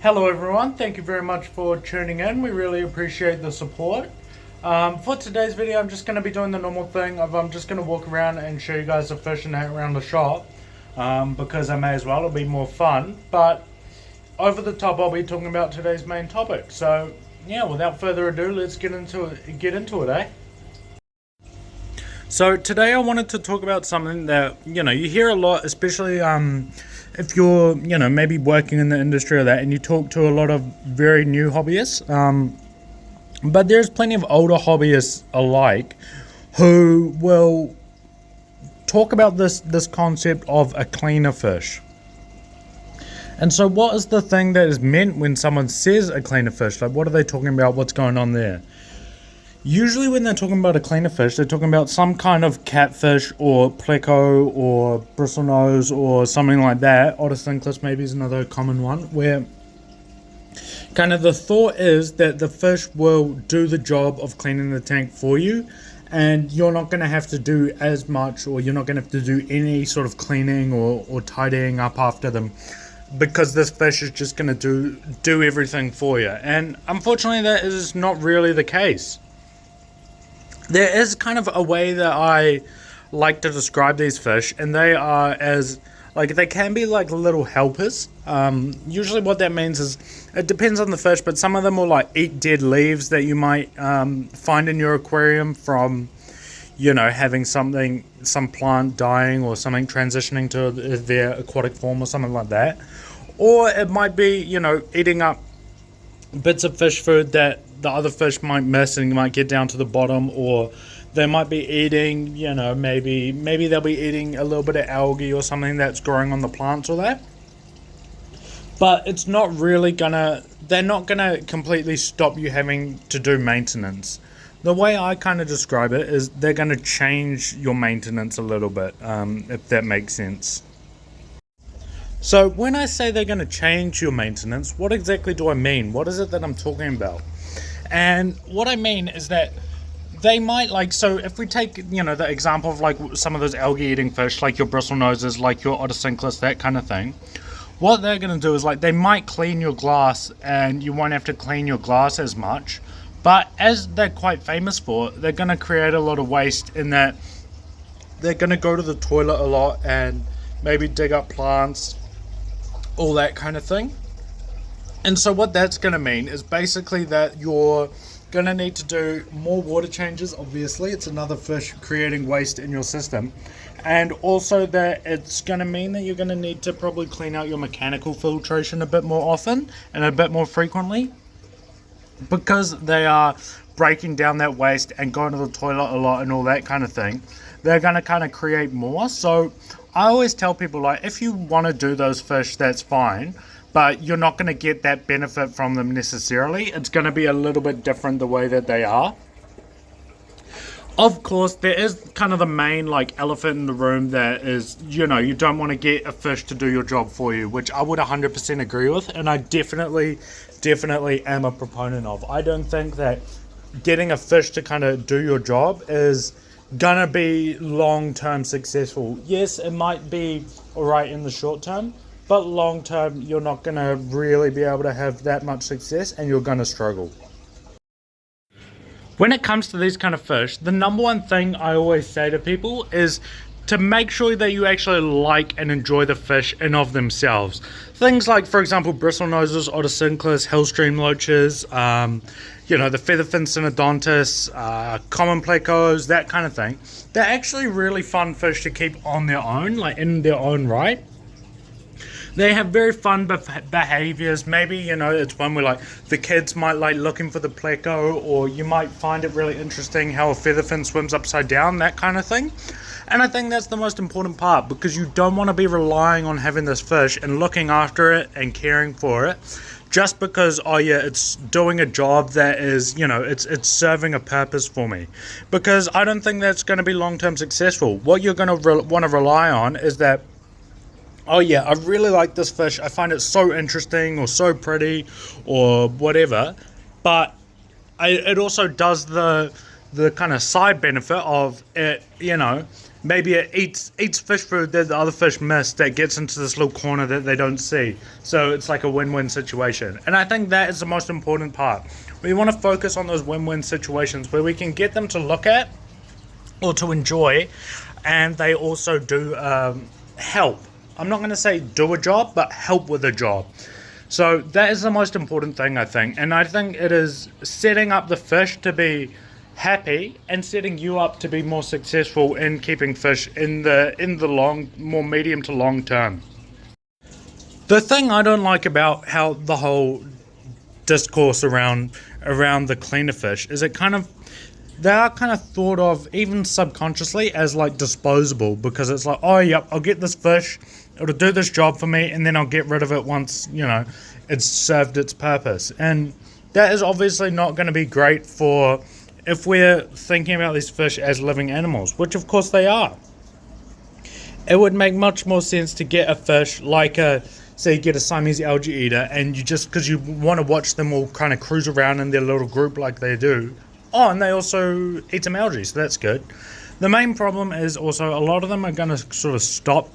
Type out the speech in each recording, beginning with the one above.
Hello, everyone. Thank you very much for tuning in. We really appreciate the support. For today's video, I'm just going to be doing the normal thing of I'm just going to walk around and show you guys the fish and around the shop because I may as well. It'll be more fun. But over the top, I'll be talking about today's main topic. So, yeah, without further ado, let's get into it, eh? So today I wanted to talk about something that you hear a lot, especially if you're maybe working in the industry or that, and you talk to a lot of very new hobbyists. But there's plenty of older hobbyists alike who will talk about this concept of a cleaner fish. And so, what is the thing that is meant when someone says a cleaner fish? Like, what are they talking about? What's going on there? Usually when they're talking about a cleaner fish, they're talking about some kind of catfish or pleco or bristlenose or something like that. Otocinclus maybe is another common one, where kind of the thought is that the fish will do the job of cleaning the tank for you, and you're not going to have to do as much, or you're not going to have to do any sort of cleaning or tidying up after them, because this fish is just going to do everything for you. And unfortunately that is not really the case. There is kind of a way that I like to describe these fish, and they are as, like, they can be like little helpers. Usually what that means is, it depends on the fish, but some of them will like eat dead leaves that you might find in your aquarium from, having some plant dying or something transitioning to their aquatic form or something like that. Or it might be, eating up bits of fish food that the other fish might miss and might get down to the bottom, or they might be eating, maybe they'll be eating a little bit of algae or something that's growing on the plants or that. But it's not really they're not gonna completely stop you having to do maintenance. The way I kind of describe it is they're gonna change your maintenance a little bit, if that makes sense. So when I say they're going to change your maintenance, what exactly do I mean? What is it that I'm talking about? And what I mean is that they might, like, so if we take, the example of like some of those algae eating fish, like your bristlenoses, like your otocinclus, that kind of thing, what they're going to do is, like, they might clean your glass and you won't have to clean your glass as much. But as they're quite famous for, they're going to create a lot of waste in that they're going to go to the toilet a lot and maybe dig up plants, all that kind of thing. And so what that's going to mean is basically that you're going to need to do more water changes. Obviously, it's another fish creating waste in your system. And also that it's going to mean that you're going to need to probably clean out your mechanical filtration a bit more often and a bit more frequently, because they are breaking down that waste and going to the toilet a lot and all that kind of thing. They're going to kind of create more. So I always tell people, like, if you want to do those fish, that's fine, but you're not going to get that benefit from them necessarily. It's going to be a little bit different the way that they are. Of course, there is kind of the main, like, elephant in the room that is, you don't want to get a fish to do your job for you, which I would 100% agree with, and I definitely am a proponent of. I don't think that getting a fish to kind of do your job is gonna be long-term successful. Yes, it might be alright in the short term, but long term you're not gonna really be able to have that much success, and you're gonna struggle. When it comes to these kind of fish, the number one thing I always say to people is to make sure that you actually like and enjoy the fish in of themselves. Things like, for example, bristlenoses, otocinclus, hillstream loaches, the featherfin synodontis, common plecos, that kind of thing. They're actually really fun fish to keep on their own, like in their own right. They have very fun behaviors. Maybe, it's one where, like, the kids might like looking for the pleco, or you might find it really interesting how a featherfin swims upside down, that kind of thing. And I think that's the most important part, because you don't want to be relying on having this fish and looking after it and caring for it just because, oh yeah, it's doing a job that is, it's serving a purpose for me. Because I don't think that's going to be long-term successful. What you're going to want to rely on is that, oh yeah, I really like this fish, I find it so interesting or so pretty or whatever, but it also does the kind of side benefit of it, maybe it eats fish food that the other fish miss, that gets into this little corner that they don't see. So it's like a win-win situation. And I think that is the most important part. We want to focus on those win-win situations where we can get them to look at or to enjoy, and they also do help. I'm not going to say do a job, but help with a job. So that is the most important thing, I think. And I think it is setting up the fish to be happy and setting you up to be more successful in keeping fish in the long, more medium to long term. The thing I don't like about how the whole discourse around the cleaner fish is they are kind of thought of, even subconsciously, as like disposable, because it's like, oh yep, I'll get this fish, it'll do this job for me, and then I'll get rid of it once, it's served its purpose. And that is obviously not going to be great for if we're thinking about these fish as living animals, which of course they are. It would make much more sense to get a fish like say you get a Siamese algae eater, and you just, because you want to watch them all kind of cruise around in their little group like they do. Oh, and they also eat some algae, so that's good. The main problem is also a lot of them are going to sort of stop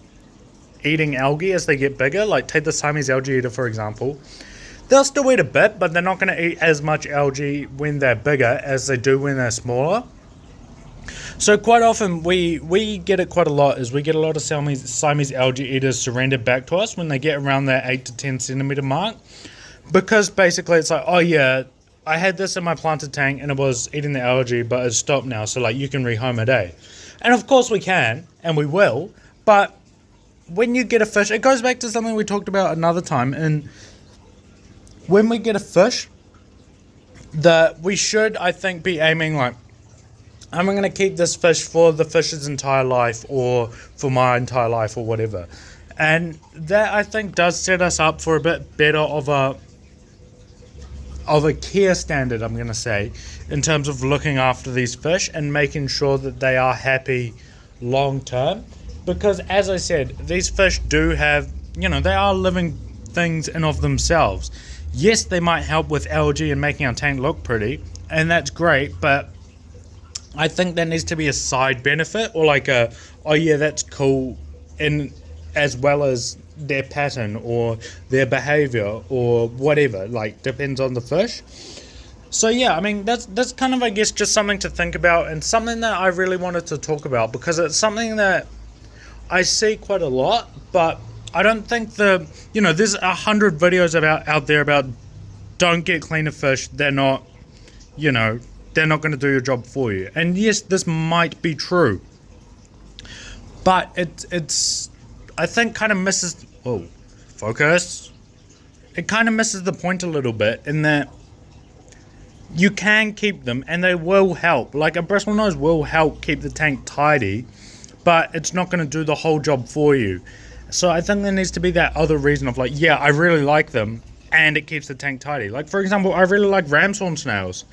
eating algae as they get bigger. Like take the Siamese algae eater, for example. They'll still eat a bit, but they're not going to eat as much algae when they're bigger as they do when they're smaller. So quite often we get it quite a lot, is we get a lot of Siamese algae eaters surrendered back to us when they get around that 8 to 10 centimeter mark, because basically it's like, oh yeah, I had this in my planted tank and it was eating the algae, but it's stopped now, so like you can rehome a day. And of course we can, and we will, but when you get a fish, it goes back to something we talked about another time, and when we get a fish, we should, I think, be aiming like, I'm going to keep this fish for the fish's entire life, or for my entire life, or whatever. And that, I think, does set us up for a bit better of a care standard, I'm going to say, in terms of looking after these fish and making sure that they are happy long term. Because as I said, these fish do have, they are living things in of themselves. Yes, they might help with algae and making our tank look pretty, and that's great, but I think there needs to be a side benefit, or like oh yeah, that's cool, in as well as their pattern or their behavior or whatever, like depends on the fish. So yeah, I mean, that's kind of, I guess, just something to think about, and something that I really wanted to talk about, because it's something that I see quite a lot, but I don't think there's 100 videos out there about don't get cleaner fish. They're not going to do your job for you. And yes, this might be true, but it's I think kind of misses. Oh, focus. It kind of misses the point a little bit, in that you can keep them and they will help. Like a bristle nose will help keep the tank tidy, but it's not going to do the whole job for you. So I think there needs to be that other reason of like, yeah, I really like them and it keeps the tank tidy. Like, for example, I really like ram's horn snails,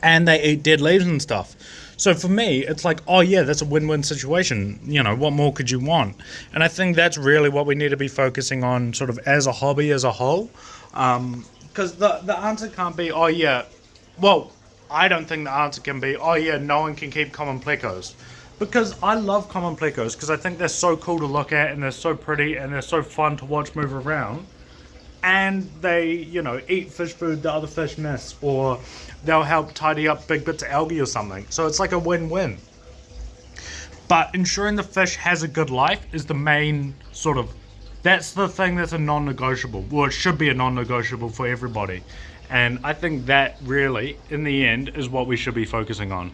and they eat dead leaves and stuff. So for me, it's like, oh yeah, that's a win-win situation. What more could you want? And I think that's really what we need to be focusing on, sort of as a hobby as a whole. Because the answer can't be, oh yeah, well, I don't think the answer can be, oh yeah, no one can keep common plecos. Because I love common plecos, because I think they're so cool to look at, and they're so pretty, and they're so fun to watch move around. And they, eat fish food that other fish miss, or they'll help tidy up big bits of algae or something. So it's like a win-win. But ensuring the fish has a good life is the main that's the thing that's a non-negotiable. Well, it should be a non-negotiable for everybody. And I think that really, in the end, is what we should be focusing on.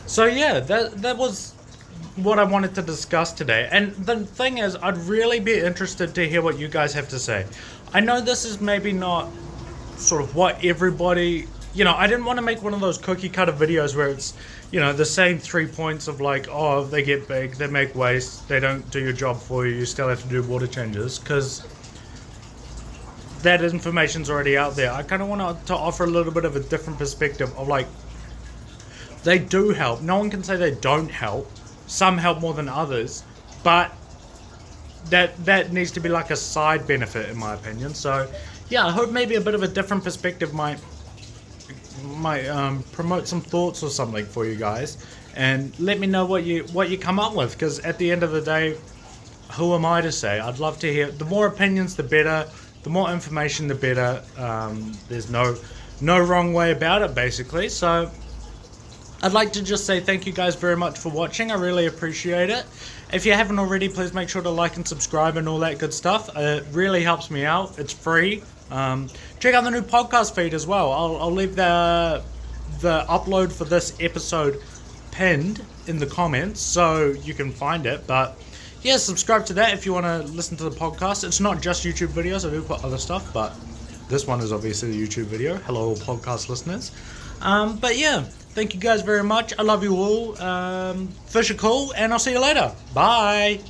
So yeah, that was what I wanted to discuss today. And the thing is, I'd really be interested to hear what you guys have to say. I know this is maybe not sort of what everybody, I didn't want to make one of those cookie cutter videos where it's, the same 3 points of like, oh, they get big, they make waste, they don't do your job for you, you still have to do water changes, because that information's already out there. I kind of want to offer a little bit of a different perspective of like, they do help. No one can say they don't help. Some help more than others, but that needs to be like a side benefit, in my opinion. So yeah, I hope maybe a bit of a different perspective might promote some thoughts or something for you guys, and let me know what you come up with. Because at the end of the day, who am I to say? I'd love to hear. The more opinions, the better. The more information, the better. There's no wrong way about it, basically. So I'd like to just say thank you guys very much for watching. I really appreciate it. If you haven't already, please make sure to like and subscribe and all that good stuff. It really helps me out. It's free. Check out the new podcast feed as well. I'll leave the upload for this episode pinned in the comments so you can find it. But yeah, subscribe to that if you want to listen to the podcast. It's not just YouTube videos. I do put other stuff, but this one is obviously a YouTube video. Hello, podcast listeners. But yeah, thank you guys very much. I love you all. Fish are cool, and I'll see you later. Bye.